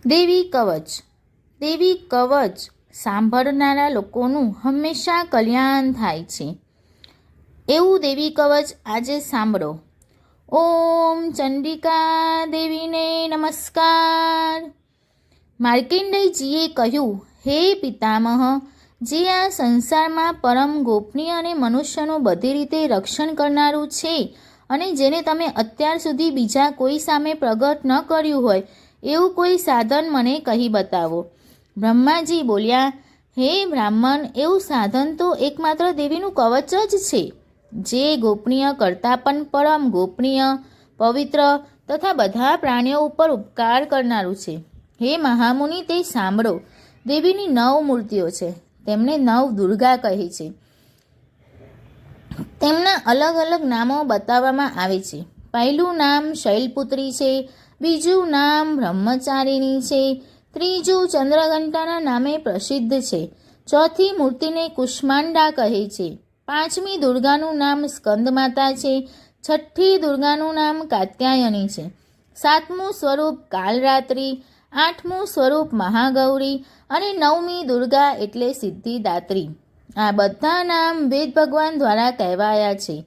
દેવી કવચ. દેવી કવચ સાંભળનારા લોકોનું હંમેશા કલ્યાણ થાય છે. એવું દેવી કવચ આજે સાંભળો. ઓમ ચંડિકા દેવીને નમસ્કાર. માર્કંડેયજીએ કહ્યું, હે પિતામહ, જે આ સંસારમાં પરમ ગોપનીય અને મનુષ્યનું બધી રીતે રક્ષણ કરનારું છે અને જેને તમે અત્યાર સુધી બીજા કોઈ સામે પ્રગટ ન કર્યું હોય એવું કોઈ સાધન મને કહી બતાવો. બ્રહ્માજી બોલ્યા, હે બ્રાહ્મણ, એવું સાધન તો એકમાત્ર દેવીનું કવચ જ છે, જે ગોપનીય કરતાં પણ પરમ ગોપનીય, પવિત્ર તથા બધા પ્રાણીઓ ઉપર ઉપકાર કરનારું છે. હે મહામુનિ, તે સાંભળો. દેવીની 9 મૂર્તિઓ છે. તેમને 9 દુર્ગા કહે છે. તેમના અલગ અલગ નામો બતાવવામાં આવે છે. પહેલું નામ શૈલપુત્રી છે, બીજું નામ બ્રહ્મચારિણી છે, ત્રીજું ચંદ્રઘંટાના નામે પ્રસિદ્ધ છે, ચોથી મૂર્તિને કુષ્માંડા કહે છે, પાંચમી દુર્ગાનું નામ સ્કંદમાતા છે, છઠ્ઠી દુર્ગાનું નામ કાત્યાયની છે, સાતમું સ્વરૂપ કાલરાત્રિ, આઠમું સ્વરૂપ મહાગૌરી અને નવમી દુર્ગા એટલે સિદ્ધિદાત્રી. આ બધા નામ વેદ ભગવાન દ્વારા કહેવાયા છે.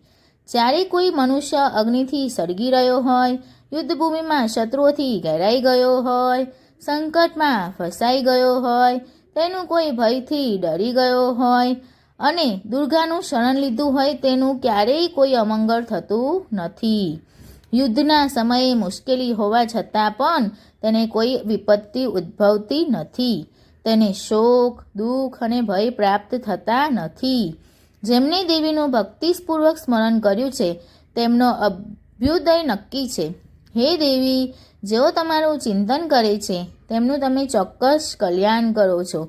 જ્યારે કોઈ મનુષ્ય અગ્નિથી સળગી રહ્યો હોય, યુદ્ધભૂમિમાં શત્રુઓથી ઘેરાઈ ગયો હોય, સંકટમાં ફસાઈ ગયો હોય, તેનું કોઈ ભયથી ડરી ગયો હોય અને દુર્ગાનું શરણ લીધું હોય, તેનું ક્યારેય કોઈ અમંગળ થતું નથી. યુદ્ધના સમયે મુશ્કેલી હોવા છતાં પણ તેને કોઈ વિપત્તિ ઉદ્ભવતી નથી. તેને શોક, દુઃખ અને ભય પ્રાપ્ત થતા નથી. જેમને દેવીનું ભક્તિપૂર્વક સ્મરણ કર્યું છે તેમનો અભ્યુદય નક્કી છે. હે દેવી, જેઓ તમારું ચિંતન કરે છે તેમનું તમે ચોક્કસ કલ્યાણ કરો છો,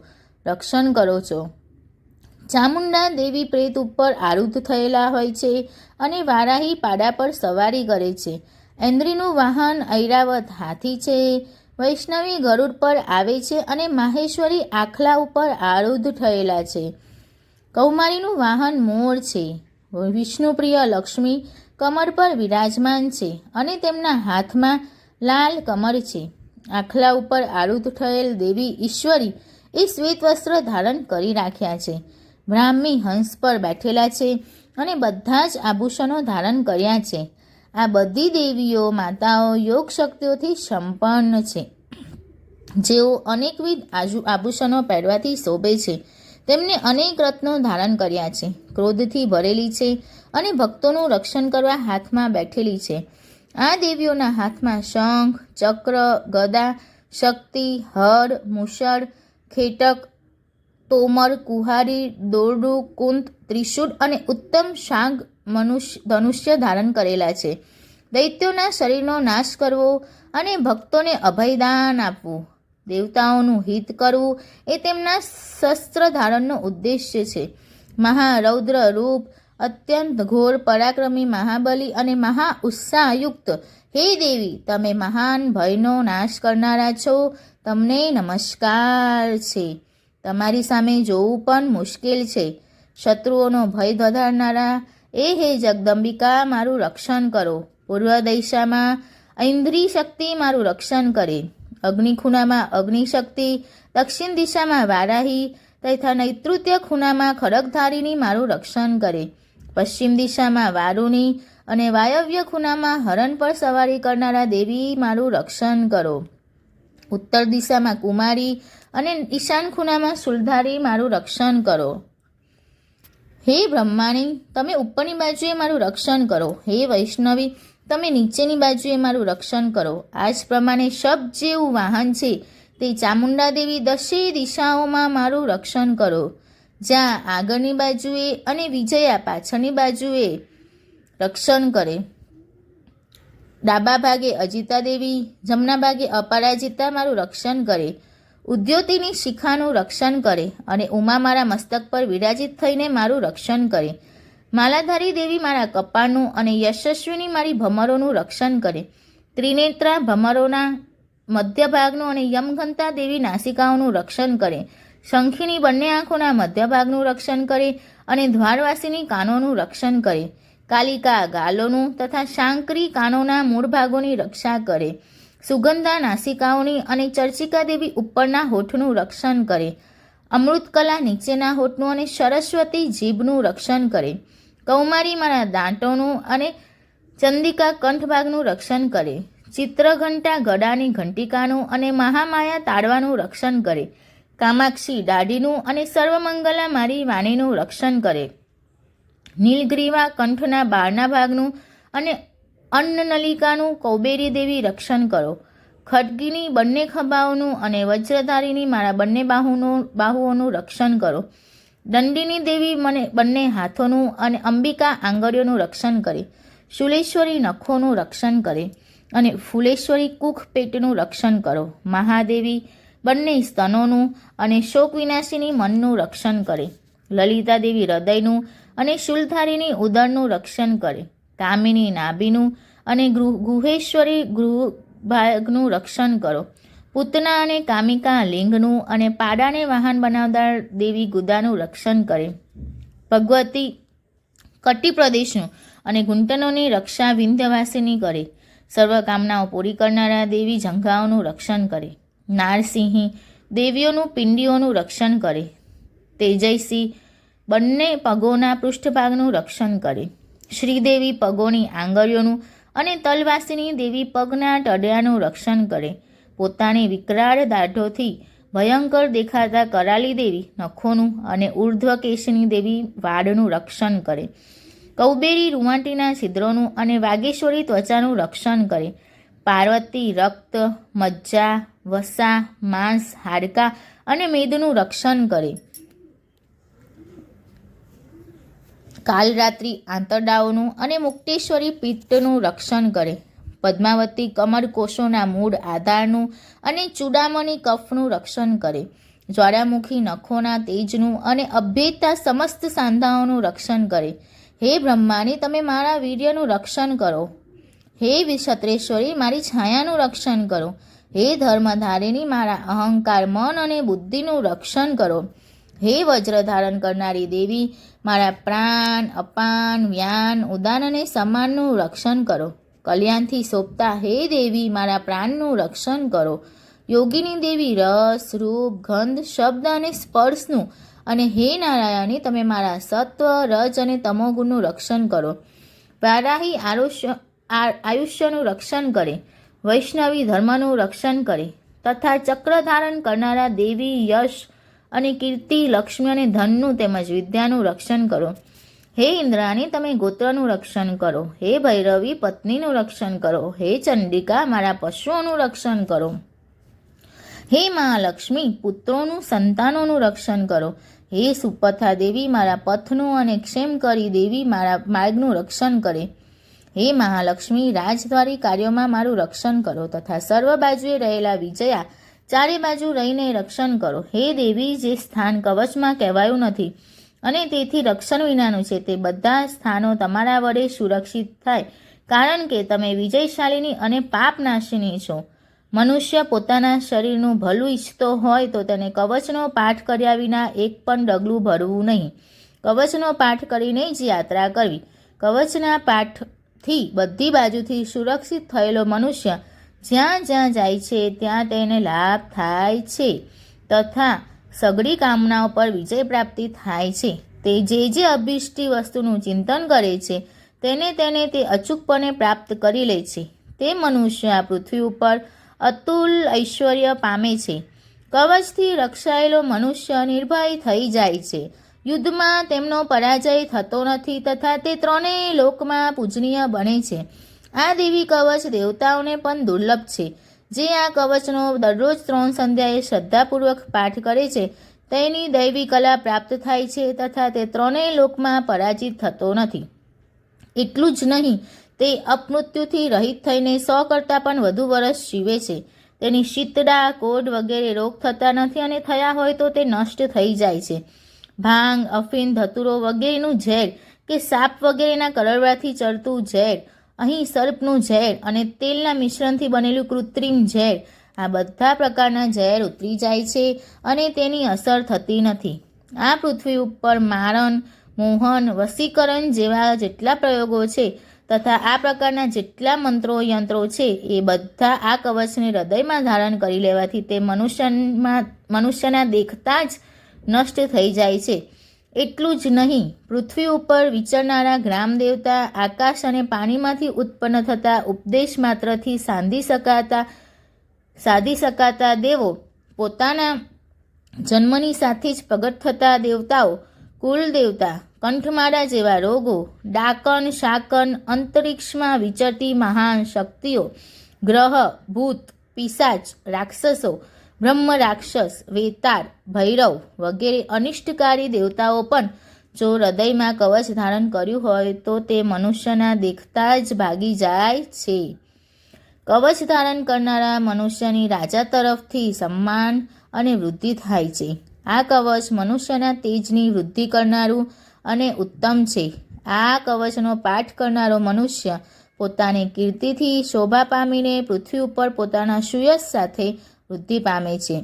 રક્ષણ કરો છો. ચામુંડા દેવી પ્રેત ઉપર આરૂઢ થયેલા હોય છે અને વારાહી પાડા પર સવારી કરે છે. ઇન્દ્રિનું વાહન ઐરાવત હાથી છે. વૈષ્ણવી ગરુડ પર આવે છે અને માહેશ્વરી આખલા ઉપર આરૂઢ થયેલા છે. કૌમારીનું વાહન મોર છે. વિષ્ણુપ્રિય લક્ષ્મી કમર પર વિરાજમાન છે અને તેમના હાથમાં લાલ કમર છે. આખલા ઉપર આરૂઢ થયેલ દેવી ઈશ્વરી એ શ્વેત વસ્ત્ર ધારણ કરી રાખ્યા છે. બ્રાહ્મી હંસ પર બેઠેલા છે અને બધા જ આભૂષણો ધારણ કર્યા છે. આ બધી દેવીઓ માતાઓ યોગ શક્તિઓથી સંપન્ન છે, જેઓ અનેકવિધ આભૂષણો પહેરવાથી શોભે છે. તેમને અનેક રત્નો ધારણ કર્યા છે, ક્રોધથી ભરેલી છે અને ભક્તોનું રક્ષણ કરવા હાથમાં બેઠેલી છે. આ દેવીઓના હાથમાં શંખ, ચક્ર, ગદા, શક્તિ, હર, મુસળ, ખેટક, તોમર, કુહારી, દોરડું, કુંત, ત્રિશૂળ અને ઉત્તમ શાંગ ધનુષ્ય ધારણ કરેલા છે. દૈત્યોના શરીરનો નાશ કરવો અને ભક્તોને અભયદાન આપવું, દેવતાઓનું હિત કરવું એ તેમના શસ્ત્ર ધારણનો ઉદ્દેશ્ય છે. મહારૌદ્ર રૂપ, અત્યંત ઘોર પરાક્રમી મહાબલી અને મહા ઉત્સાહયુક્ત હે દેવી, તમે મહાન ભયનો નાશ કરનારા છો. તમને નમસ્કાર છે. તમારી સામે જોવું પણ મુશ્કેલ છે. શત્રુઓનો ભય વધારનારા એ હે જગદંબિકા, મારું રક્ષણ કરો. પૂર્વ દિશામાં ઐન્દ્રી શક્તિ મારું રક્ષણ કરે, અગ્નિ ખૂણામાં અગ્નિ શક્તિ, દક્ષિણ દિશામાં વારાહી તથા નૈઋત્ય ખૂણામાં ખડગધારીની મારું રક્ષણ કરે, પશ્ચિમ દિશામાં વારુણી અને વાયવ્ય ખૂણામાં હરણ પર સવારી કરનારા દેવી મારું રક્ષણ કરો. ઉત્તર દિશામાં કુમારી અને ઈશાન ખૂણામાં શૂલધારી મારું રક્ષણ કરો. હે બ્રહ્માણી, તમે ઉપરની બાજુએ મારું રક્ષણ કરો. હે વૈષ્ણવી, તમે નીચેની બાજુએ મારું રક્ષણ કરો. આ જ પ્રમાણે શબ્દ જેવું વાહન છે તે ચામુંડા દેવી 10 દિશાઓમાં મારું રક્ષણ કરો. જ્યાં આગળની બાજુએ અને વિજયા પાછળની બાજુએ રક્ષણ કરે. ડાબા ભાગે અજિતા દેવી, જમણા ભાગે અપરાજિતા મારું રક્ષણ કરે. ઉદ્યોતિની શિખાનું રક્ષણ કરે અને ઉમા મારા મસ્તક પર વિરાજિત થઈને મારું રક્ષણ કરે. માલાધારી દેવી મારા કપાળનું અને યશસ્વીની મારી ભમરોનું રક્ષણ કરે. ત્રિનેત્રા ભમરોના મધ્ય ભાગનું અને યમઘંટા દેવી નાસિકાઓનું રક્ષણ કરે. શંખીની બંને આંખોના મધ્ય ભાગનું રક્ષણ કરે અને દ્વારવાસીની કાનોનું રક્ષણ કરે. કાલિકા ગાલોનું તથા શાંકરી કાનોના મૂળ ભાગોની રક્ષા કરે. સુગંધા નાસિકાઓની અને ચર્ચિકા દેવી ઉપરના હોઠનું રક્ષણ કરે. અમૃતકલા નીચેના હોઠનું અને સરસ્વતી જીભનું રક્ષણ કરે. કૌમારી મારા દાંતોનું અને ચંદિકા કંઠભાગનું રક્ષણ કરે. ચિત્રઘંટા ગળાની ઘંટિકાનું અને મહામાયા તાળવાનું રક્ષણ કરે. કામાક્ષી દાઢીનું અને સર્વમંગલા મારી વાણીનું રક્ષણ કરે. નીલગ્રીવા કંઠના બહારના ભાગનું અને અન્નનલિકાનું કૌબેરી દેવી રક્ષણ કરો. ખડગીની બંને ખભાઓનું અને વજ્રધારીની મારા બંને બાહુઓનું રક્ષણ કરો. દંડીની દેવી મને બંને હાથોનું અને અંબિકા આંગળીઓનું રક્ષણ કરે. શૂલેશ્વરી નખોનું રક્ષણ કરે અને ફૂલેશ્વરી કુખ પેટનું રક્ષણ કરો. મહાદેવી બંને સ્તનોનું અને શોક વિનાશીની મનનું રક્ષણ કરે. લલિતા દેવી હૃદયનું અને શૂલધારીની ઉદરનું રક્ષણ કરે. કામિની નાભીનું અને ગુહેશ્વરી ગૃહભાગનું રક્ષણ કરો. પૂતના અને કામિકા લિંગનું અને પાડાને વાહન બનાવનાર દેવી ગુદાનું રક્ષણ કરે. ભગવતી કટી પ્રદેશનું અને ગુંટનોની રક્ષા વિંધ્યવાસિની કરે. સર્વકામનાઓ પૂરી કરનારા દેવી જંઘાઓનું રક્ષણ કરે. નારસિંહી દેવીઓનું પિંડીઓનું રક્ષણ કરે. તેજસ્વી બંને પગોના પૃષ્ઠભાગનું રક્ષણ કરે. શ્રીદેવી પગોની આંગળીઓનું અને તલવાસીની દેવી પગના ટડિયાનું રક્ષણ કરે. પોતાની વિકરાળ દાઢોથી ભયંકર દેખાતા કરાલી દેવી નખોનું અને ઉર્ધ્વકેશની દેવી વાળનું રક્ષણ કરે. કૌબેરી રૂંવાટીના છિદ્રોનું અને વાગેશ્વરી ત્વચાનું રક્ષણ કરે. પાર્વતી રક્ત, મજ્જા, વસા, માંસ, હાડકાં અને મેદનું રક્ષણ કરે. કાલરાત્રિ આંતરડાઓનું અને મુક્તેશ્વરી પિત્તનું રક્ષણ કરે. પદ્માવતી કમરકોશોના મૂળ આધારનું અને ચૂડામણી કફનું રક્ષણ કરે. જ્વાળામુખી નખોના તેજનું અને અભેદતા સમસ્ત સાંધાઓનું રક્ષણ કરે. હે બ્રહ્માની તમે મારા વીર્યનું રક્ષણ કરો. હે વિક્ષત્રેશ્વરી મારી છાયાનું રક્ષણ કરો. હે ધર્મધારિણી મારા અહંકાર, મન અને બુદ્ધિનું રક્ષણ કરો. હે વજ્ર ધારણ કરનારી દેવી મારા પ્રાણ, અપાન, વ્યાન, ઉદાન અને સમાનનું રક્ષણ કરો. કલ્યાણથી શોભતા હે દેવી મારા પ્રાણનું રક્ષણ કરો. યોગીની દેવી રસ, રૂપ, ગંધ, શબ્દ અને સ્પર્શનું અને હે નારાયણી તમે મારા સત્વ, રજ અને તમોગુણનું રક્ષણ કરો. વારાહી આયુષ્યનું રક્ષણ કરે. વૈષ્ણવી ધર્મનું રક્ષણ કરે તથા ચક્ર ધારણ કરનારા દેવી યશ અને કીર્તિ, લક્ષ્મી અને ધનનું તેમજ વિદ્યાનું રક્ષણ કરો. હે ઇન્દ્રાણી તમે ગોત્રનું રક્ષણ કરો. હે ભૈરવી પત્નીનું રક્ષણ કરો. હે ચંડિકા મારા પશુઓનું રક્ષણ કરો. હે મહાલક્ષ્મી પુત્રોનું, સંતાનોનું રક્ષણ કરો. હે સુપથા દેવી મારા પથનું અને ક્ષેમકરી દેવી મારા માર્ગનું રક્ષણ કરે. હે મહાલક્ષ્મી રાજદ્વારી કાર્યોમાં મારું રક્ષણ કરો તથા સર્વ બાજુએ રહેલા વિજયા ચારે બાજુ રહીને રક્ષણ કરો. હે દેવી જે સ્થાન કવચમાં કહેવાયું નથી અને તેથી રક્ષણ વિનાનું છે તે બધા સ્થાનો તમારા વડે સુરક્ષિત થાય, કારણ કે તમે વિજયશાલિની અને પાપનાશિની છો. મનુષ્ય પોતાના શરીરનું ભલું ઈચ્છતો હોય તો તેને કવચનો પાઠ કર્યા વિના એક પણ ડગલું ભરવું નહીં. કવચનો પાઠ કરીને જ યાત્રા કરવી. કવચના પાઠથી બધી બાજુથી સુરક્ષિત થયેલો મનુષ્ય જ્યાં જ્યાં જાય છે ત્યાં તેને લાભ થાય છે તથા સઘળી કામનાઓ પર વિજય પ્રાપ્તિ થાય છે. તે જે અભિષ્ટી વસ્તુનું ચિંતન કરે છે તેને તે અચૂકપણે પ્રાપ્ત કરી લે છે. તે મનુષ્ય આ પૃથ્વી ઉપર અતુલ ઐશ્વર્ય પામે છે. કવચથી રક્ષાયેલો મનુષ્ય નિર્ભય થઈ જાય છે. યુદ્ધમાં તેમનો પરાજય થતો નથી તથા તે ત્રણેય લોકમાં પૂજનીય બને છે. આ દેવી કવચ દેવતાઓને પણ દુર્લભ છે. જે આ કવચનો દરરોજ 3 સંધ્યાએ શ્રદ્ધાપૂર્વક પાઠ કરે છે તેની દૈવી કલા પ્રાપ્ત થાય છે તથા તે ત્રણેય લોકમાં પરાજિત થતો નથી. એટલું જ નહીં, તે અપમૃત્યુથી રહિત થઈને 100 કરતાં પણ વધુ વર્ષ જીવે છે. તેની શીતળા, કોઢ વગેરે રોગ થતા નથી અને થયા હોય તો તે નષ્ટ થઈ જાય છે. ભાંગ, અફીણ, ધતુરો વગેરેનું ઝેર કે સાપ વગેરેના કરડવાથી ચડતું ઝેર, અહીં સર્પનું ઝેર અને તેલના મિશ્રણથી બનેલું કૃત્રિમ ઝેર, આ બધા પ્રકારના ઝેર ઉતરી જાય છે અને તેની અસર થતી નથી. આ પૃથ્વી ઉપર મારણ, મોહન, વશીકરણ જેવા જેટલા પ્રયોગો છે તથા આ પ્રકારના જેટલા મંત્રો યંત્રો છે એ બધા આ કવચને હૃદયમાં ધારણ કરી લેવાથી તે મનુષ્યના દેખતા જ નષ્ટ થઈ જાય છે. એટલું જ નહીં, પૃથ્વી ઉપર વિચરનારા ગ્રામ દેવતા, આકાશ અને પાણીમાંથી ઉત્પન્ન થતા ઉપદેશ માત્રથી સાધી શકાતા દેવો, પોતાના જન્મની સાથે જ પ્રગટ થતા દેવતાઓ, કુલ દેવતા, કંઠમાળા જેવા રોગો, ડાકણ શાકન, અંતરિક્ષમાં વિચરતી મહાન શક્તિઓ, ગ્રહ, ભૂત, પિશાચ, રાક્ષસો, બ્રહ્મ રાક્ષસ, વેતાળ, ભૈરવ વગેરે અનિષ્ટકારી દેવતાઓ પણ જો હૃદયમાં કવચ ધારણ કર્યું હોય તો તે મનુષ્યના દેખતા જ ભાગી જાય છે. કવચ ધારણ કરનારા મનુષ્યની રાજા તરફથી સન્માન અને વૃદ્ધિ થાય છે. આ કવચ મનુષ્યના તેજની વૃદ્ધિ કરનારું અને ઉત્તમ છે. આ કવચનો પાઠ કરનારો મનુષ્ય પોતાની કીર્તિથી શોભા પામીને પૃથ્વી ઉપર પોતાના સુયશ સાથે વૃદ્ધિ પામે છે.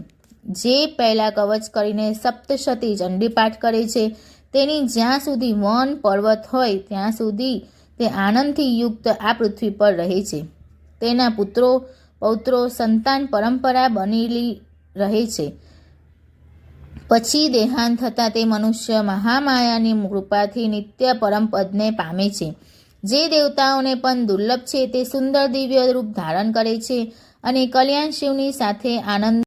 જે પહેલા કવચ કરીને સપ્તશતી ચંડી પાઠ કરે છે તેની જ્યાં સુધી વન પર્વત હોય ત્યાં સુધી તે આનંદથી યુક્ત આ પૃથ્વી પર રહે છે. તેના પુત્રો પૌત્રો સંતાન પરંપરા બનેલી રહે છે. પછી દેહાંત થતાં તે મનુષ્ય મહામાયાની કૃપાથી નિત્ય પરમપદને પામે છે. જે દેવતાઓને પણ દુર્લભ છે તે સુંદર દિવ્ય રૂપ ધારણ કરે છે અને કલ્યાણ શિવની સાથે આનંદ